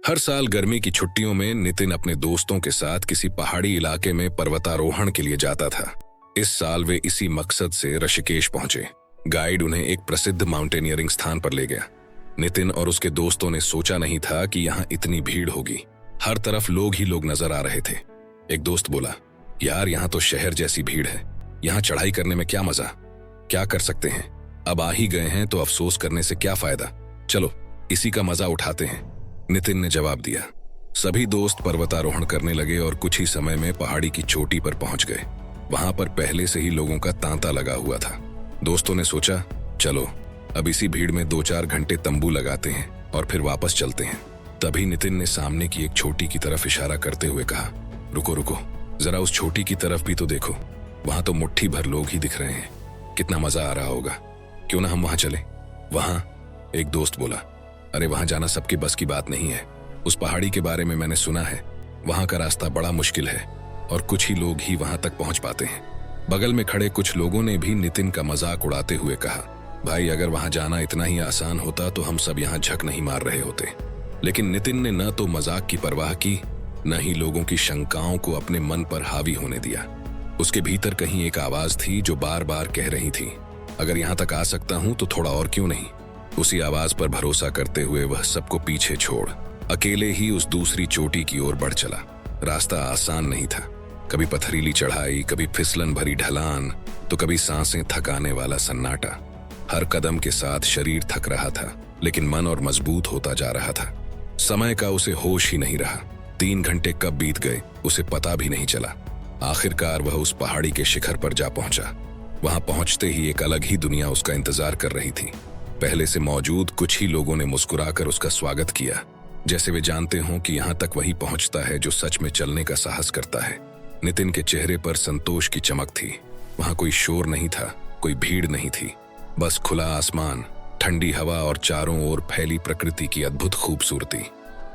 हर साल गर्मी की छुट्टियों में नितिन अपने दोस्तों के साथ किसी पहाड़ी इलाके में पर्वतारोहण के लिए जाता था। इस साल वे इसी मकसद से ऋषिकेश पहुंचे। गाइड उन्हें एक प्रसिद्ध माउंटेनियरिंग स्थान पर ले गया। नितिन और उसके दोस्तों ने सोचा नहीं था कि यहाँ इतनी भीड़ होगी। हर तरफ लोग ही लोग नजर आ रहे थे। एक दोस्त बोला, यार यहाँ तो शहर जैसी भीड़ है, यहाँ चढ़ाई करने में क्या मजा, क्या कर सकते हैं, अब आ ही गए हैं तो अफसोस करने से क्या फायदा, चलो इसी का मजा उठाते हैं। नितिन ने जवाब दिया। सभी दोस्त पर्वतारोहण करने लगे और कुछ ही समय में पहाड़ी की चोटी पर पहुंच गए। वहां पर पहले से ही लोगों का तांता लगा हुआ था। दोस्तों ने सोचा, चलो अब इसी भीड़ में 2-4 घंटे तंबू लगाते हैं और फिर वापस चलते हैं। तभी नितिन ने सामने की एक छोटी की तरफ इशारा करते हुए कहा, रुको रुको, जरा उस छोटी की तरफ भी तो देखो, वहां तो मुट्ठी भर लोग ही दिख रहे हैं, कितना मजा आ रहा होगा, क्यों ना हम वहां चले। वहां? एक दोस्त बोला, अरे वहां जाना सबकी बस की बात नहीं है। उस पहाड़ी के बारे में मैंने सुना है, वहां का रास्ता बड़ा मुश्किल है और कुछ ही लोग ही वहां तक पहुंच पाते हैं। बगल में खड़े कुछ लोगों ने भी नितिन का मजाक उड़ाते हुए कहा, भाई अगर वहां जाना इतना ही आसान होता तो हम सब यहाँ झक नहीं मार रहे होते। लेकिन नितिन ने न तो मजाक की परवाह की, न ही लोगों की शंकाओं को अपने मन पर हावी होने दिया। उसके भीतर कहीं एक आवाज थी जो बार बार कह रही थी, अगर यहाँ तक आ सकता हूं तो थोड़ा और क्यों नहीं। उसी आवाज पर भरोसा करते हुए वह सबको पीछे छोड़ अकेले ही उस दूसरी चोटी की ओर बढ़ चला। रास्ता आसान नहीं था, कभी पथरीली चढ़ाई, कभी फिसलन भरी ढलान, तो कभी सांसें थकाने वाला सन्नाटा। हर कदम के साथ शरीर थक रहा था, लेकिन मन और मजबूत होता जा रहा था। समय का उसे होश ही नहीं रहा। 3 घंटे कब बीत गए उसे पता भी नहीं चला। आखिरकार वह उस पहाड़ी के शिखर पर जा पहुंचा। वहां पहुंचते ही एक अलग ही दुनिया उसका इंतजार कर रही थी। पहले से मौजूद कुछ ही लोगों ने मुस्कुराकर उसका स्वागत किया, जैसे वे जानते हों कि यहाँ तक वही पहुंचता है जो सच में चलने का साहस करता है। नितिन के चेहरे पर संतोष की चमक थी। वहां कोई शोर नहीं था, कोई भीड़ नहीं थी, बस खुला आसमान, ठंडी हवा और चारों ओर फैली प्रकृति की अद्भुत खूबसूरती।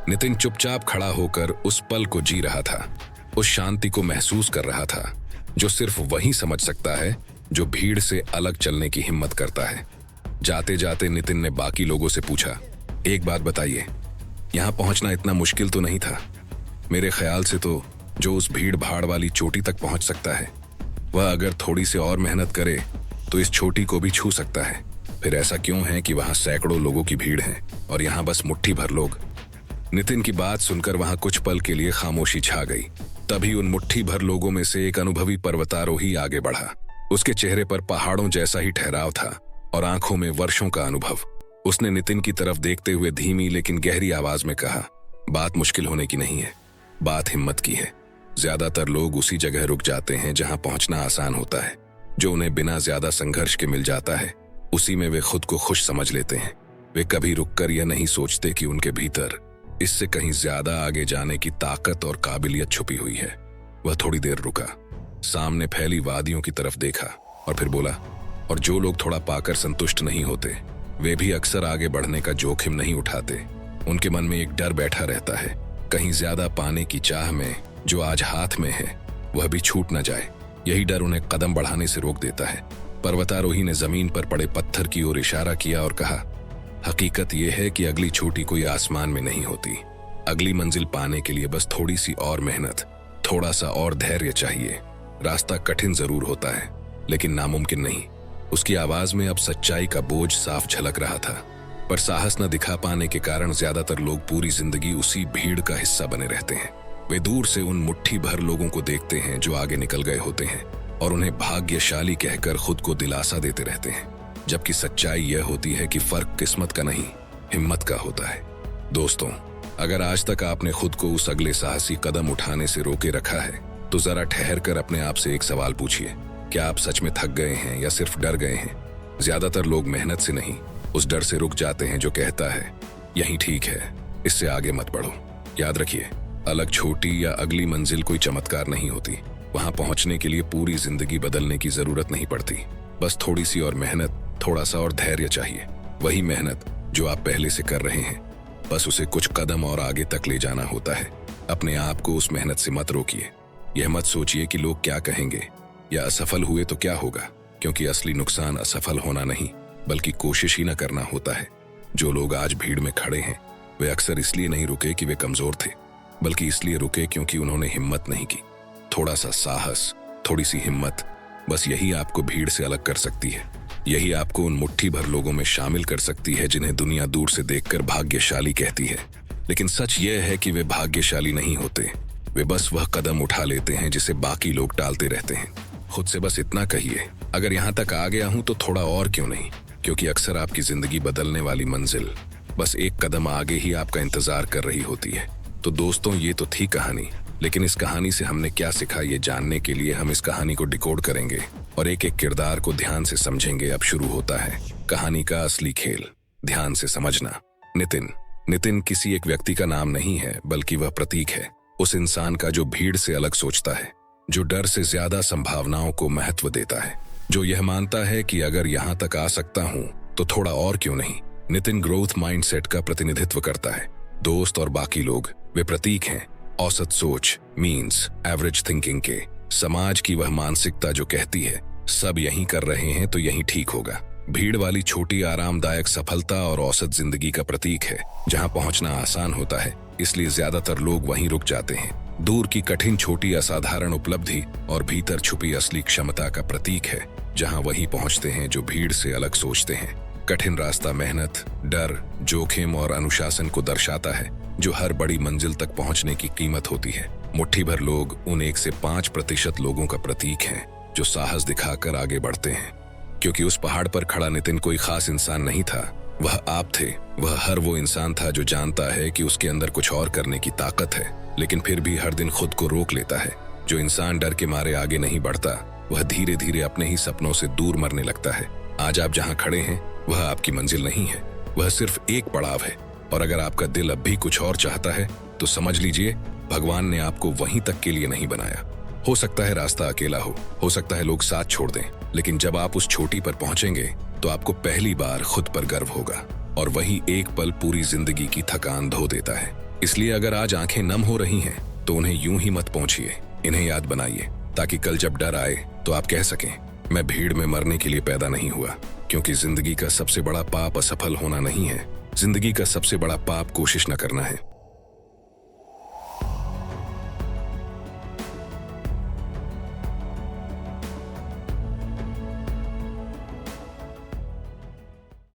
नितिन चुपचाप खड़ा होकर उस पल को जी रहा था, उस शांति को महसूस कर रहा था जो सिर्फ वही समझ सकता है जो भीड़ से अलग चलने की हिम्मत करता है। जाते जाते नितिन ने बाकी लोगों से पूछा, एक बात बताइए, यहाँ पहुंचना इतना मुश्किल तो नहीं था? मेरे ख्याल से तो जो उस भीड़ भाड़ वाली चोटी तक पहुंच सकता है, वह अगर थोड़ी सी और मेहनत करे तो इस चोटी को भी छू सकता है। फिर ऐसा क्यों है कि वहां सैकड़ों लोगों की भीड़ है और यहाँ बस मुट्ठी भर लोग? नितिन की बात सुनकर वहां कुछ पल के लिए खामोशी छा गई। तभी उन मुट्ठी भर लोगों में से एक अनुभवी पर्वतारोही आगे बढ़ा। उसके चेहरे पर पहाड़ों जैसा ही ठहराव था और आंखों में वर्षों का अनुभव। उसने नितिन की तरफ देखते हुए धीमी लेकिन गहरी आवाज में कहा, बात मुश्किल होने की नहीं है, बात हिम्मत की है। ज्यादातर लोग उसी जगह रुक जाते हैं जहां पहुंचना आसान होता है, जो उन्हें बिना ज्यादा संघर्ष के मिल जाता है, उसी में वे खुद को खुश समझ लेते हैं। वे कभी रुककर यह नहीं सोचते कि उनके भीतर इससे कहीं ज्यादा आगे जाने की ताकत और काबिलियत छुपी हुई है। वह थोड़ी देर रुका, सामने फैली वादियों की तरफ देखा और फिर बोला, और जो लोग थोड़ा पाकर संतुष्ट नहीं होते, वे भी अक्सर आगे बढ़ने का जोखिम नहीं उठाते। उनके मन में एक डर बैठा रहता है, कहीं ज्यादा पाने की चाह में जो आज हाथ में है वह भी छूट न जाए। यही डर उन्हें कदम बढ़ाने से रोक देता है। पर्वतारोही ने जमीन पर पड़े पत्थर की ओर इशारा किया और कहा, हकीकत यह है कि अगली चोटी कोई आसमान में नहीं होती। अगली मंजिल पाने के लिए बस थोड़ी सी और मेहनत, थोड़ा सा और धैर्य चाहिए। रास्ता कठिन जरूर होता है, लेकिन नामुमकिन नहीं। उसकी आवाज में अब सच्चाई का बोझ साफ झलक रहा था। पर साहस न दिखा पाने के कारण ज्यादातर लोग पूरी जिंदगी उसी भीड़ का हिस्सा बने रहते हैं। वे दूर से उन मुट्ठी भर लोगों को देखते हैं जो आगे निकल गए होते हैं और उन्हें भाग्यशाली कहकर खुद को दिलासा देते रहते हैं, जबकि सच्चाई यह होती है कि फर्क किस्मत का नहीं, हिम्मत का होता है। दोस्तों, अगर आज तक आपने खुद को उस अगले साहसी कदम उठाने से रोके रखा है, तो जरा ठहर कर अपने आप से एक सवाल पूछिए, क्या आप सच में थक गए हैं या सिर्फ डर गए हैं? ज्यादातर लोग मेहनत से नहीं, उस डर से रुक जाते हैं जो कहता है, यही ठीक है, इससे आगे मत बढ़ो। याद रखिए, अलग छोटी या अगली मंजिल कोई चमत्कार नहीं होती। वहां पहुंचने के लिए पूरी जिंदगी बदलने की जरूरत नहीं पड़ती। बस थोड़ी सी और मेहनत, थोड़ा सा और धैर्य चाहिए। वही मेहनत जो आप पहले से कर रहे हैं, बस उसे कुछ कदम और आगे तक ले जाना होता है। अपने आप को उस मेहनत से मत रोकिए। यह मत सोचिए कि लोग क्या कहेंगे या असफल हुए तो क्या होगा, क्योंकि असली नुकसान असफल होना नहीं, बल्कि कोशिश ही न करना होता है। जो लोग आज भीड़ में खड़े हैं, वे अक्सर इसलिए नहीं रुके कि वे कमजोर थे, बल्कि इसलिए रुके क्योंकि उन्होंने हिम्मत नहीं की। थोड़ा सा साहस, थोड़ी सी हिम्मत, बस यही आपको भीड़ से अलग कर सकती है। यही आपको उन मुट्ठी भर लोगों में शामिल कर सकती है जिन्हें दुनिया दूर से देखकर भाग्यशाली कहती है। लेकिन सच यह है कि वे भाग्यशाली नहीं होते, वे बस वह कदम उठा लेते हैं जिसे बाकी लोग टालते रहते हैं। खुद से बस इतना कहिए, अगर यहाँ तक आ गया हूं तो थोड़ा और क्यों नहीं, क्योंकि अक्सर आपकी जिंदगी बदलने वाली मंजिल बस एक कदम आगे ही आपका इंतजार कर रही होती है। तो दोस्तों, ये तो थी कहानी, लेकिन इस कहानी से हमने क्या सीखा ये जानने के लिए हम इस कहानी को डिकोड करेंगे और एक एक किरदार को ध्यान से समझेंगे। अब शुरू होता है कहानी का असली खेल। ध्यान से समझना। नितिन। नितिन किसी एक व्यक्ति का नाम नहीं है, बल्कि वह प्रतीक है उस इंसान का जो भीड़ से अलग सोचता है, जो डर से ज्यादा संभावनाओं को महत्व देता है, जो यह मानता है कि अगर यहाँ तक आ सकता हूँ तो थोड़ा और क्यों नहीं। नितिन ग्रोथ माइंडसेट का प्रतिनिधित्व करता है। दोस्त और बाकी लोग वे प्रतीक हैं औसत सोच, मीन्स एवरेज थिंकिंग के। समाज की वह मानसिकता जो कहती है सब यही कर रहे हैं तो यही ठीक होगा। भीड़ वाली छोटी आरामदायक सफलता और औसत जिंदगी का प्रतीक है। जहां पहुंचना आसान होता है इसलिए ज्यादातर लोग वहीं रुक जाते हैं। दूर की कठिन छोटी असाधारण उपलब्धि और भीतर छुपी असली क्षमता का प्रतीक है। जहां वही पहुंचते हैं जो भीड़ से अलग सोचते हैं। कठिन रास्ता मेहनत, डर, जोखिम और अनुशासन को दर्शाता है, जो हर बड़ी मंजिल तक पहुंचने की कीमत होती है। मुट्ठी भर लोग उन 1 से 5% लोगों का प्रतीक हैं जो साहस दिखाकर आगे बढ़ते हैं। क्योंकि उस पहाड़ पर खड़ा नितिन कोई खास इंसान नहीं था, वह आप थे। वह हर वो इंसान था जो जानता है कि उसके अंदर कुछ और करने की ताकत है, लेकिन फिर भी हर दिन खुद को रोक लेता है। जो इंसान डर के मारे आगे नहीं बढ़ता, वह धीरे धीरे अपने ही सपनों से दूर मरने लगता है। आज आप जहां खड़े हैं वह आपकी मंजिल नहीं है, वह सिर्फ एक पड़ाव है। और अगर आपका दिल अब भी कुछ और चाहता है तो समझ लीजिए भगवान ने आपको वहीं तक के लिए नहीं बनाया। हो सकता है रास्ता अकेला हो सकता है लोग साथ छोड़ दें, लेकिन जब आप उस चोटी पर पहुंचेंगे तो आपको पहली बार खुद पर गर्व होगा। और वही एक पल पूरी जिंदगी की थकान धो देता है। इसलिए अगर आज आंखें नम हो रही हैं तो उन्हें यूं ही मत पहुंचिए, इन्हें याद बनाइए, ताकि कल जब डर आए तो आप कह सकें, मैं भीड़ में मरने के लिए पैदा नहीं हुआ। क्योंकि जिंदगी का सबसे बड़ा पाप असफल होना नहीं है, जिंदगी का सबसे बड़ा पाप कोशिश न करना है।